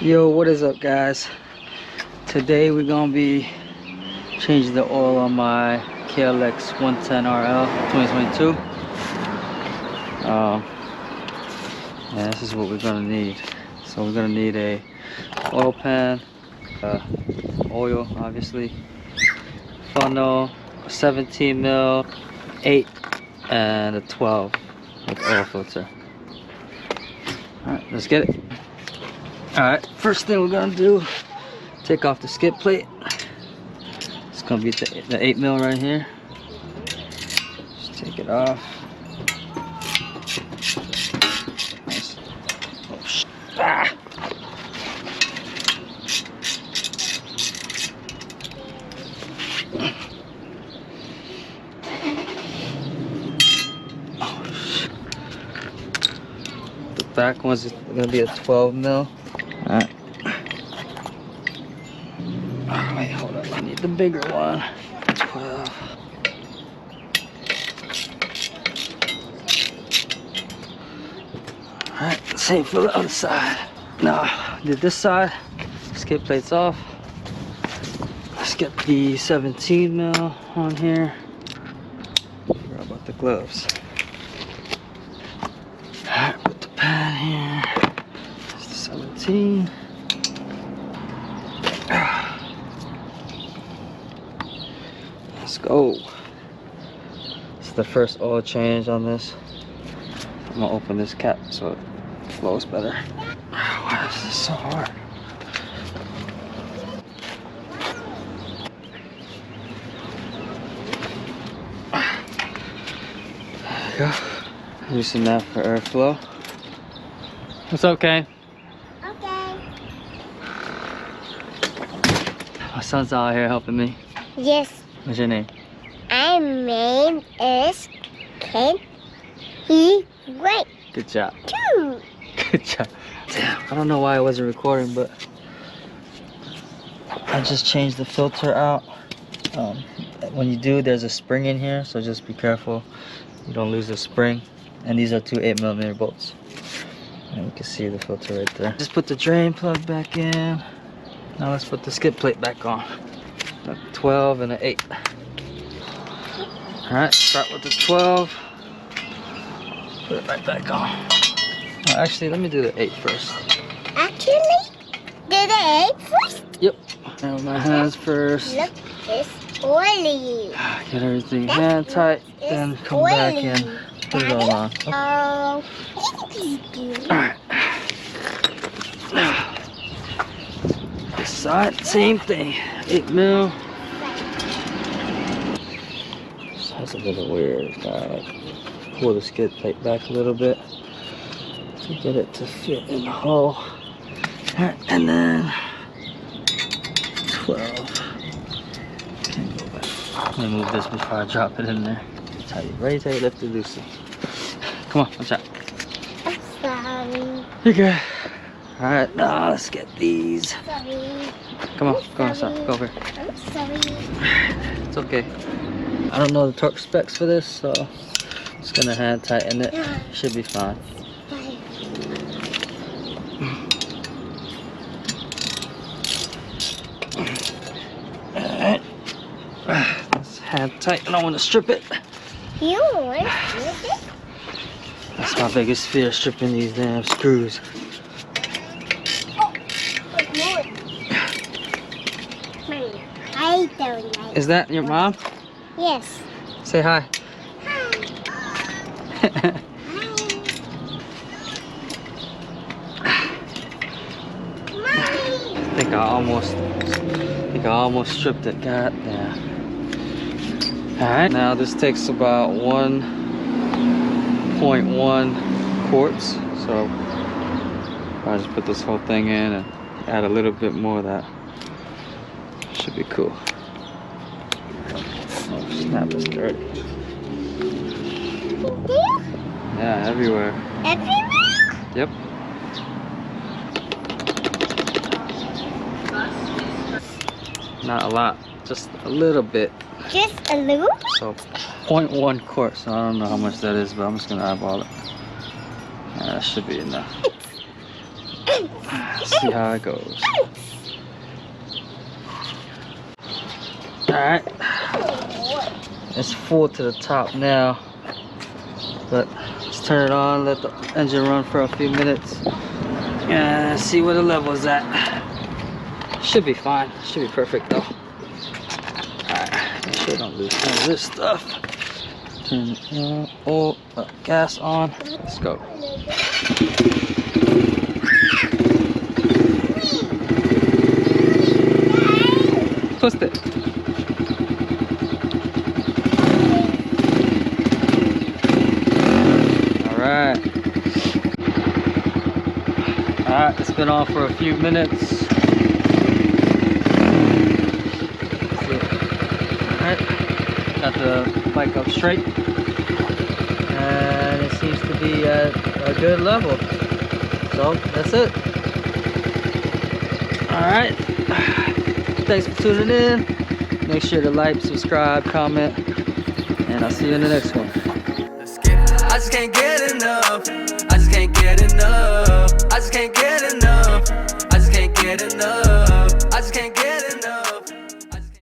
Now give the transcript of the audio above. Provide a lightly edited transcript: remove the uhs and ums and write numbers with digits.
Yo, what is up, guys? Today we're gonna be changing the oil on my KLX110R L 2022. And this is what we're gonna need. So we're gonna need a oil pan, oil obviously, funnel, a 17 mil, 8, and a 12 with oil filter. Alright, let's get it. Alright, first thing we're gonna do, take off the skid plate. It's gonna be the 8 mil right here. Just take it off. Nice. Oh, ah. The back one's gonna be a 12 mil. Alright. Oh, wait, hold up. I need the bigger one. 12. Alright, same for the other side. Now, did this side. Skid plates off. Let's get the 17 mil on here. Forgot about the gloves. Alright, put the pad here. 17. Let's go. It's the first oil change on this. I'm gonna open this cap so it flows better. Why is this so hard? There we go. Loosen that for airflow. It's okay. My son's out here helping me. Yes. What's your name? My name is Ken. He went Good job. too. Good job. Damn, I don't know why I wasn't recording, but I just changed the filter out. When you do, there's a spring in here, so just be careful you don't lose the spring. And these are two 8mm bolts. And you can see the filter right there. Just put the drain plug back in. Now let's put the skid plate back on. A 12 and an 8. Alright, start with the 12. Put it right back on. Oh, actually, let me do the 8 first. Actually, did the 8 first? Yep. And with my hands first. Look, it's oily. Get everything hand tight, then come back in. Put it all on. Oh. Alright. This side, same thing. 8 mil. That's a little weird. Gotta like pull the skid plate back a little bit to get it to fit in the hole. Alright, and then 12. Can't go back. Let me move this before I drop it in there. Tight, ready, tight, lift it, loose it. Come on, watch out. I'm sorry. You're good. Alright, now let's get these. Sorry. Come on, go on, stop. Go over. I'm sorry. It's okay. I don't know the torque specs for this, so just gonna hand tighten it. Should be fine. Alright. Let's hand tighten. I want to strip it. You want to do it? That's my biggest fear, stripping these damn screws. I don't like. Is that your mom? Yes. Say hi. Hi. I think I almost stripped it. God damn. Alright, now this takes about 1.1 quarts. So I just put this whole thing in and add a little bit more of that. Should be cool. Oh snap, it's dirty. Yeah, everywhere. Everywhere? Yep. Not a lot, just a little bit. Just a little? So 0.1 quart, so I don't know how much that is, but I'm just gonna eyeball it. That should be enough. See how it goes. Alright. It's full to the top now. But let's turn it on, let the engine run for a few minutes. And see where the level is at. Should be fine. Should be perfect though. Alright. Make sure I don't lose some of this stuff. Turn the oil, gas on. Let's go. Twist it. Alright. Alright, it's been on for a few minutes. Alright. Got the bike up straight. And it seems to be at a good level. So that's it. Alright. Thanks for tuning in. Make sure to like, subscribe, comment, and I'll see you in the next one. I just can't get enough. I just can't get enough. I just can't get